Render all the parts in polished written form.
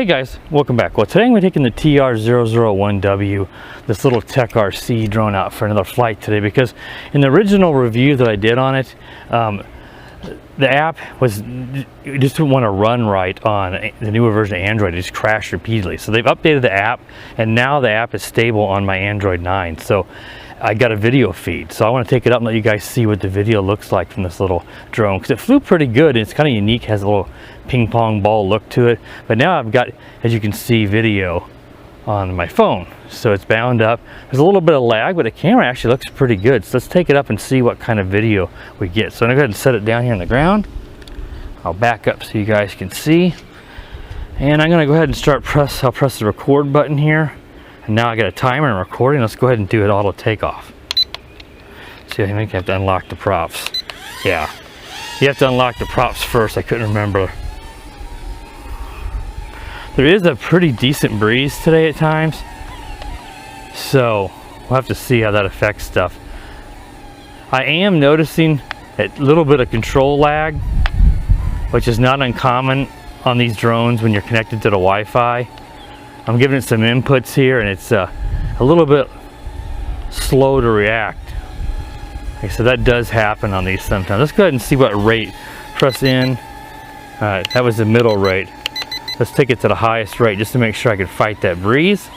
Hey guys, welcome back. Well, today we're taking the TR001W, this little TechRC drone out for another flight today, because in the original review that I did on it, the app just didn't want to run right on the newer version of Android. It just crashed repeatedly. So they've updated the app, and now the app is stable on my Android 9. So I got a video feed. So I want to take it up and let you guys see what the video looks like from this little drone, because it flew pretty good. And it's kind of unique, has a little ping pong ball look to it. But now I've got, as you can see, video on my phone. So it's bound up. There's a little bit of lag, but the camera actually looks pretty good. So let's take it up and see what kind of video we get. So I'm gonna go ahead and set it down here on the ground. I'll back up so you guys can see. And I'm gonna go ahead and I'll press the record button here. And now I got a timer and recording. Let's go ahead and do it auto takeoff. See, I think I have to unlock the props. Yeah, you have to unlock the props first. I couldn't remember. There is a pretty decent breeze today at times, so we'll have to see how that affects stuff. I am noticing a little bit of control lag, which is not uncommon on these drones when you're connected to the Wi-Fi. I'm giving it some inputs here, and it's a little bit slow to react. Okay, so that does happen on these sometimes. Let's go ahead and see what rate. Press in. All right, that was the middle rate. Let's take it to the highest rate just to make sure I can fight that breeze.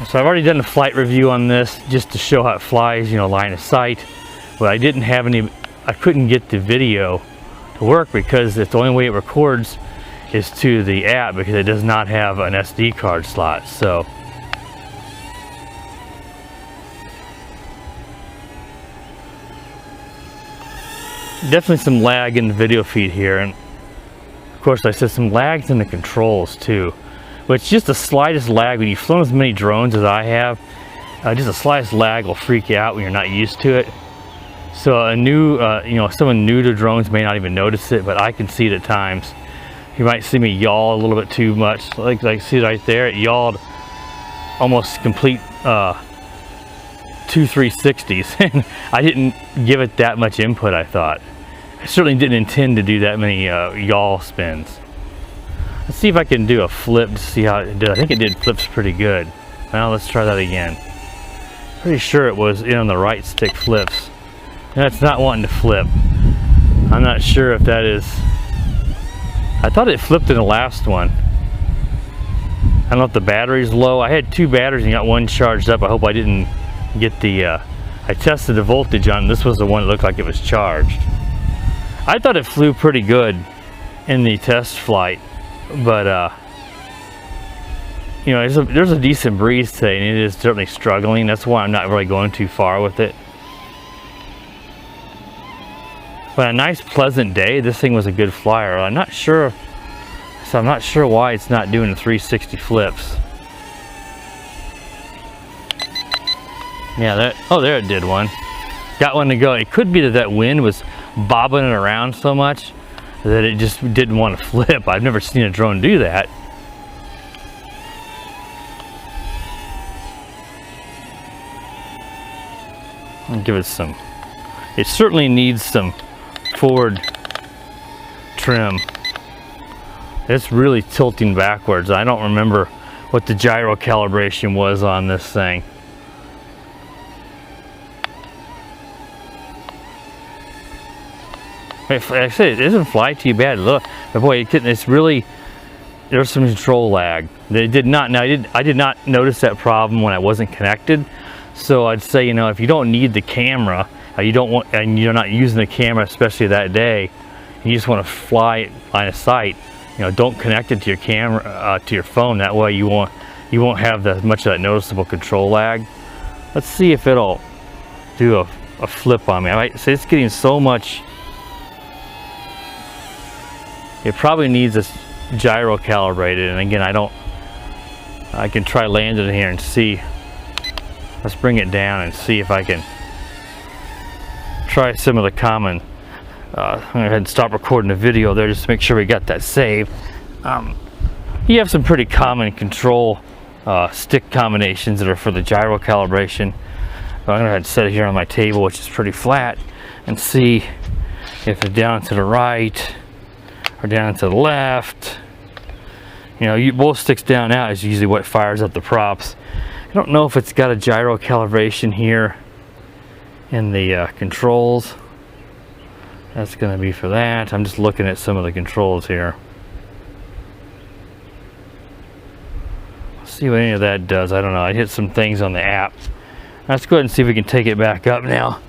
So I've already done a flight review on this just to show how it flies, you know, line of sight. But I didn't have I couldn't get the video to work because it's the only way it records is to the app, because it does not have an SD card slot. So definitely some lag in the video feed here, and of course I said some lags in the controls too, which just the slightest lag, when you've flown as many drones as I have, just the slightest lag will freak you out when you're not used to it. So a new, someone new to drones may not even notice it, but I can see it at times. You might see me yaw a little bit too much, like see right there, it yawed almost complete 2 360s, and I didn't give it that much input. I thought I certainly didn't intend to do that many yaw spins. Let's see if I can do a flip to see how it did. I think it did flips pretty good. Well, let's try that again. Pretty sure it was in on the right stick flips. That's not wanting to flip. I'm not sure if that is. I thought it flipped in the last one. I don't know if the battery's low. I had 2 batteries and got one charged up. I hope I didn't get the I tested the voltage on this. Was the one that looked like it was charged. I thought it flew pretty good in the test flight, but there's a decent breeze today, and it is certainly struggling. That's why I'm not really going too far with it. But a nice pleasant day. This thing was a good flyer. I'm not sure why it's not doing the 360 flips. Yeah, there it did one. Got one to go. It could be that wind was bobbing it around so much that it just didn't want to flip. I've never seen a drone do that. I'll give it some. It certainly needs some forward trim. It's really tilting backwards. I don't remember what the gyro calibration was on this thing. Like I said, it doesn't fly too bad. Look, but boy, it's really, there's some control lag. They did not. Now I did not notice that problem when I wasn't connected. So I'd say, if you don't need the camera, and you're not using the camera, especially that day, you just want to fly line of sight. Don't connect it to your camera, to your phone. That way you won't have that much of that noticeable control lag. Let's see if it'll do a flip on me. I might say it's getting so much. It probably needs a gyro calibrated, and again, I can try landing it here and see. Let's bring it down and see if I can try some of the common. I'm gonna go ahead and stop recording the video there just to make sure we got that saved. You have some pretty common control stick combinations that are for the gyro calibration. I'm gonna go ahead and set it here on my table, which is pretty flat, and see if it's down to the right or down to the left. You know, both sticks down out is usually what fires up the props. I don't know if it's got a gyro calibration here in the controls. That's going to be for that. I'm just looking at some of the controls here. Let's see what any of that does. I don't know. I hit some things on the app. Let's go ahead and see if we can take it back up now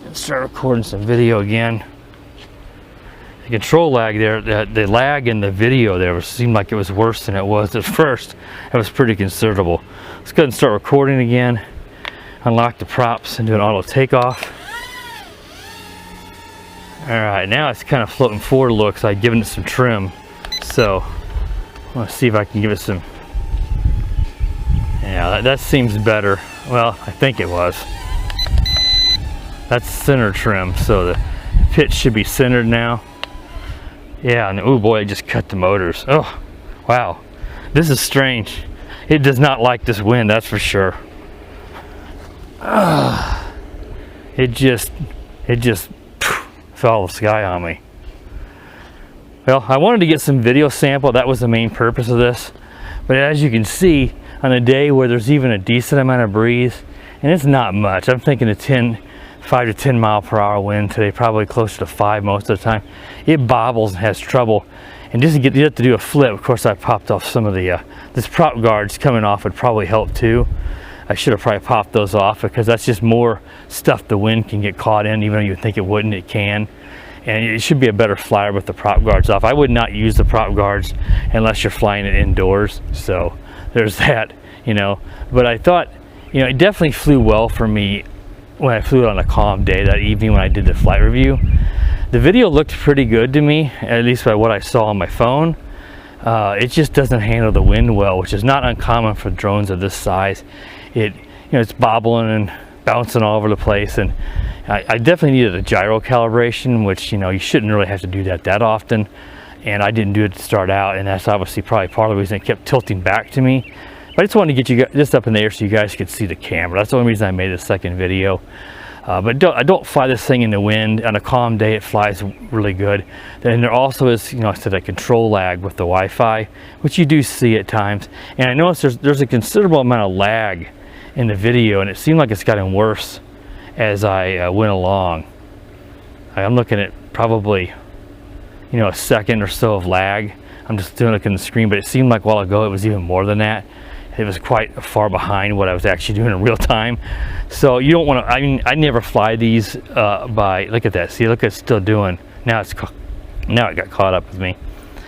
and start recording some video again. The control lag there, the lag in the video there seemed like it was worse than it was at first. It was pretty considerable. Let's go ahead and start recording again. Unlock the props and do an auto takeoff. Alright, now it's kind of floating forward a little because I've given it some trim. So, I want to see if I can give it some... Yeah, that seems better. Well, I think it was. That's center trim, so the pitch should be centered now. Yeah, and oh boy, I just cut the motors. Oh, wow. This is strange. It does not like this wind, that's for sure. It just fell out of the sky on me. Well, I wanted to get some video sample. That was the main purpose of this. But as you can see, on a day where there's even a decent amount of breeze, and it's not much. I'm thinking a 5 to 10 mile per hour wind today, probably closer to 5 most of the time. It bobbles and has trouble. And just to get it to do a flip, of course I popped off some of the, this prop guards coming off would probably help too. I should have probably popped those off because that's just more stuff the wind can get caught in, even though you would think it wouldn't, it can. And it should be a better flyer with the prop guards off. I would not use the prop guards unless you're flying it indoors. So there's that, you know. But I thought, you know, it definitely flew well for me when I flew it on a calm day that evening when I did the flight review. The video looked pretty good to me, at least by what I saw on my phone. It just doesn't handle the wind well, which is not uncommon for drones of this size. You know, it's bobbling and bouncing all over the place, and I definitely needed a gyro calibration, which, you know, you shouldn't really have to do that often, and I didn't do it to start out, and that's obviously probably part of the reason it kept tilting back to me. But I just wanted to get you this up in the air so you guys could see the camera. That's the only reason I made the second video. But I don't fly this thing in the wind. On a calm day, it flies really good. Then there also is, you know, I said a control lag with the Wi-Fi, which you do see at times. And I noticed there's a considerable amount of lag in the video, and it seemed like it's gotten worse as I went along. I'm looking at probably, you know, a second or so of lag. I'm just doing it on the screen, but it seemed like a while ago it was even more than that. It was quite far behind what I was actually doing in real time. So you don't want to, I mean, I never fly these look at that, see, look at it's still doing. Now it got caught up with me.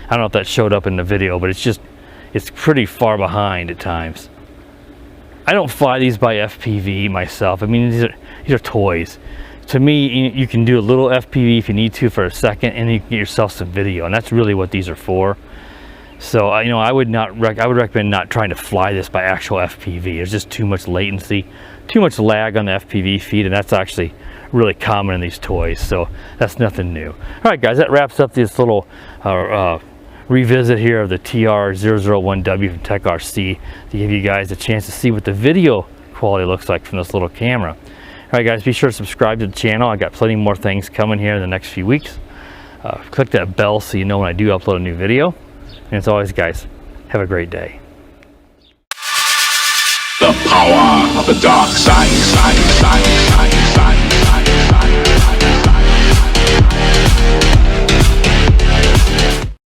I don't know if that showed up in the video, but it's pretty far behind at times. I don't fly these by FPV myself. I mean, these are toys. To me, you can do a little FPV if you need to for a second, and you can get yourself some video, and that's really what these are for. So, you know, I would recommend not trying to fly this by actual FPV. There's just too much latency, too much lag on the FPV feed, and that's actually really common in these toys. So that's nothing new. All right, guys, that wraps up this little revisit here of the TR001W from TechRC to give you guys a chance to see what the video quality looks like from this little camera. All right, guys, be sure to subscribe to the channel. I got plenty more things coming here in the next few weeks. Click that bell so you know when I do upload a new video. And as always, guys, have a great day. The power of the dark side.